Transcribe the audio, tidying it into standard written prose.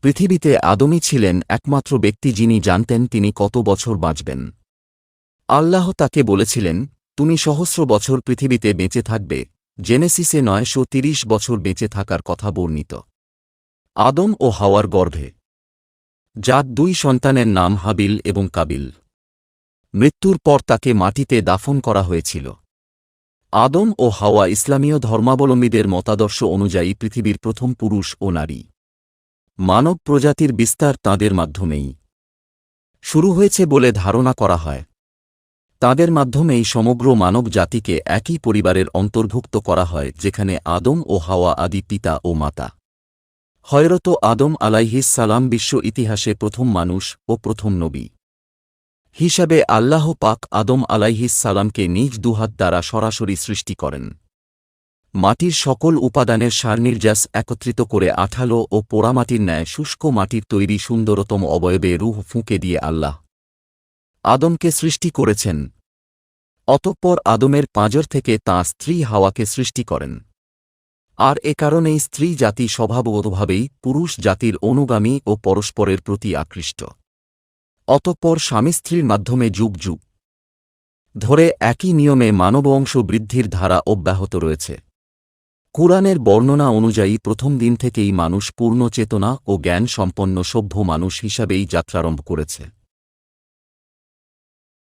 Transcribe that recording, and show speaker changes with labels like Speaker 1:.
Speaker 1: পৃথিবীতে আদমই ছিলেন একমাত্র ব্যক্তি যিনি জানতেন তিনি কত বছর বাঁচবেন। আল্লাহ তাকে বলেছিলেন, তুমি সহস্র বছর পৃথিবীতে বেঁচে থাকবে। জেনেসিসে 930 বছর বেঁচে থাকার কথা বর্ণিত। আদম ও হাওয়ার গর্ভে জাত 2 সন্তানের নাম হাবিল এবং কাবিল। মৃত্যুর পর তাকে মাটিতে দাফন করা হয়েছিল। আদম ও হাওয়া ইসলামীয় ধর্মাবলম্বীদের মতাদর্শ অনুযায়ী পৃথিবীর প্রথম পুরুষ ও নারী। মানব প্রজাতির বিস্তার তাঁদের মাধ্যমেই শুরু হয়েছে বলে ধারণা করা হয়। তাঁদের মাধ্যমেই সমগ্র মানব জাতিকে একই পরিবারের অন্তর্ভুক্ত করা হয়, যেখানে আদম ও হাওয়া আদি পিতা ও মাতা। হযরত আদম আলাইহিস সালাম বিশ্ব ইতিহাসে প্রথম মানুষ ও প্রথম নবী হিসাবে আল্লাহ পাক আদম আলাইহিস সালামকে নিজ দুহাত দ্বারা সরাসরি সৃষ্টি করেন। মাটির সকল উপাদানের সারনির্যাস একত্রিত করে আঠালো ও পোড়ামাটির ন্যায় শুষ্ক মাটির তৈরি সুন্দরতম অবয়বে রূহ ফুঁকে দিয়ে আল্লাহ আদমকে সৃষ্টি করেছেন। অতঃপর আদমের পাঁজর থেকে তাঁর স্ত্রী হাওয়াকে সৃষ্টি করেন। আর এ কারণেই স্ত্রী জাতি স্বভাবগতভাবেই পুরুষ জাতির অনুগামী ও পরস্পরের প্রতি আকৃষ্ট। অতঃপর স্বামী স্ত্রীর মাধ্যমে যুগ যুগ ধরে একই নিয়মে মানববংশ বৃদ্ধির ধারা অব্যাহত রয়েছে। কুরআনের বর্ণনা অনুযায়ী প্রথম দিন থেকেই মানুষ পূর্ণ চেতনা ও জ্ঞান সম্পন্ন সভ্য মানুষ হিসাবেই যাত্রারম্ভ করেছে।